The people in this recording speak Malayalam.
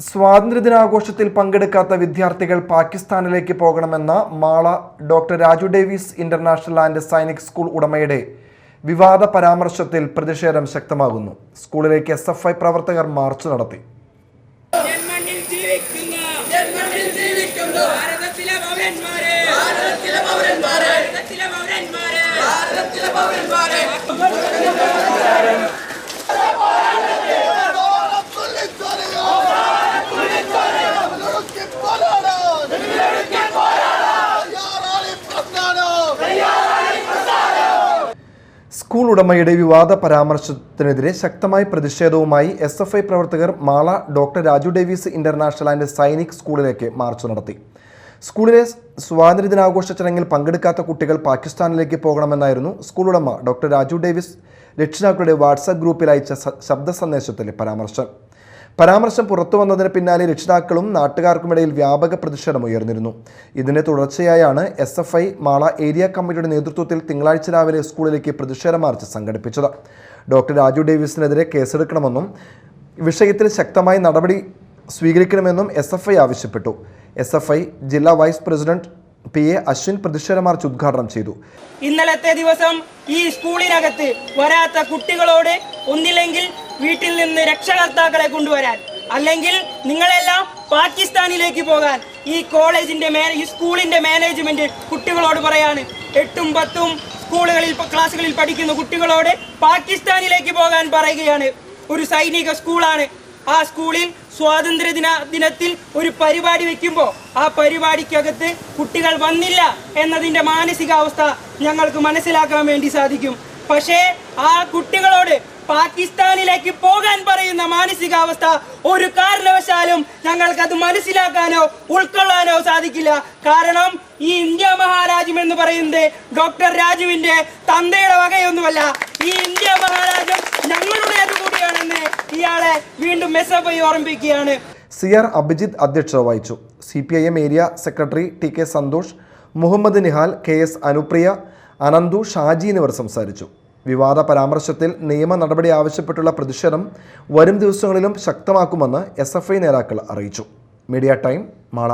സ്വാതന്ത്ര്യദിനാഘോഷത്തിൽ പങ്കെടുക്കാത്ത വിദ്യാർത്ഥികൾ പാകിസ്ഥാനിലേക്ക് പോകണമെന്ന Mala doctor Raju Davis international and Sainik school ഉടമയുടെ വിവാദ പരാമർശത്തിൽ പ്രതിഷേധം ശക്തമാകുന്നു. സ്കൂളിലേക്ക് SFI പ്രവർത്തകർ മാർച്ച് നടത്തി. സ്കൂൾ ഉടമയുടെ വിവാദ പരാമർശത്തിനെതിരെ ശക്തമായ പ്രതിഷേധവുമായി SFI പ്രവർത്തകർ Mala doctor Raju Davis international and Sainik സ്കൂളിലേക്ക് മാർച്ച് നടത്തി. സ്കൂളിലെ സ്വാതന്ത്ര്യദിനാഘോഷ ചടങ്ങിൽ പങ്കെടുക്കാത്ത കുട്ടികൾ പാകിസ്ഥാനിലേക്ക് പോകണമെന്നായിരുന്നു സ്കൂൾ ഉടമ ഡോക്ടർ രാജു ഡേവിസ് രക്ഷിതാക്കളുടെ വാട്സാപ്പ് ഗ്രൂപ്പിൽ അയച്ച ശബ്ദ സന്ദേശത്തിലെ പരാമർശം പുറത്തു വന്നതിന് പിന്നാലെ രക്ഷിതാക്കളും നാട്ടുകാർക്കുമിടയിൽ വ്യാപക പ്രതിഷേധം ഉയർന്നിരുന്നു. ഇതിന്റെ തുടർച്ചയായാണ് SFI മാള ഏരിയ കമ്മിറ്റിയുടെ നേതൃത്വത്തിൽ തിങ്കളാഴ്ച രാവിലെ സ്കൂളിലേക്ക് പ്രതിഷേധ മാർച്ച് സംഘടിപ്പിച്ചത്. ഡോക്ടർ രാജു ഡേവിസിനെതിരെ കേസെടുക്കണമെന്നും വിഷയത്തിൽ ശക്തമായ നടപടി സ്വീകരിക്കണമെന്നും SFI ആവശ്യപ്പെട്ടു. SFI ജില്ലാ വൈസ് പ്രസിഡന്റ് PA അശ്വിൻ പ്രതിഷേധ മാർച്ച് ഉദ്ഘാടനം ചെയ്തു. ഇന്നലത്തെ ദിവസം ഈ സ്കൂളിനകത്ത് വരാത്ത കുട്ടികളോട് ഒന്നില്ലെങ്കിൽ വീട്ടിൽ നിന്ന് രക്ഷകർത്താക്കളെ കൊണ്ടുവരാൻ, അല്ലെങ്കിൽ നിങ്ങളെല്ലാം പാകിസ്ഥാനിലേക്ക് പോകാൻ ഈ സ്കൂളിന്റെ മാനേജ്മെന്റ് കുട്ടികളോട് പറയാണ്. 8ഉം 10ഉം ക്ലാസ്സുകളിൽ പഠിക്കുന്ന കുട്ടികളോട് പാകിസ്ഥാനിലേക്ക് പോകാൻ പറയുകയാണ്. ഒരു സൈനിക സ്കൂളാണ്. ആ സ്കൂളിൽ സ്വാതന്ത്ര്യ ദിനത്തിൽ ഒരു പരിപാടി വെക്കുമ്പോൾ ആ പരിപാടിക്കകത്ത് കുട്ടികൾ വന്നില്ല എന്നതിന്റെ മാനസികാവസ്ഥ ഞങ്ങൾക്ക് മനസ്സിലാക്കാൻ വേണ്ടി സാധിക്കും. പക്ഷേ ആ കുട്ടികളോട് പാകിസ്ഥാനിലേക്ക് പോകാൻ പറയുന്ന മാനസികാവസ്ഥ ഒരു കാരണവശാലും ഞങ്ങൾക്കത് മനസ്സിലാക്കാനോ ഉൾക്കൊള്ളാനോ സാധിക്കില്ല. കാരണം ഈ ഇന്ത്യ മഹാരാജ്യം എന്ന് പറയുന്നത് ഡോക്ടർ രാജുവിന്റെ തന്തയുടെ വകയൊന്നുമല്ല. ഈ ഇന്ത്യ മഹാരാജ്യം ഞങ്ങളുടേത് കൂടിയാണെന്ന് ഇയാളെ വീണ്ടും SFI ഓർമ്മിപ്പിക്കുകയാണ്. CR അഭിജിത്ത് അധ്യക്ഷത വഹിച്ചു. CPIM area secretary TK Santhosh, Muhammad Nihal, KS Anupriya, Ananthu, Shaji എന്നിവർ സംസാരിച്ചു. വിവാദ പരാമർശത്തിൽ നിയമ നടപടി ആവശ്യപ്പെട്ടുള്ള പ്രതിഷേധം വരും ദിവസങ്ങളിലും ശക്തമാക്കുമെന്ന് SFI നേതാക്കൾ അറിയിച്ചു. Media time, Mala.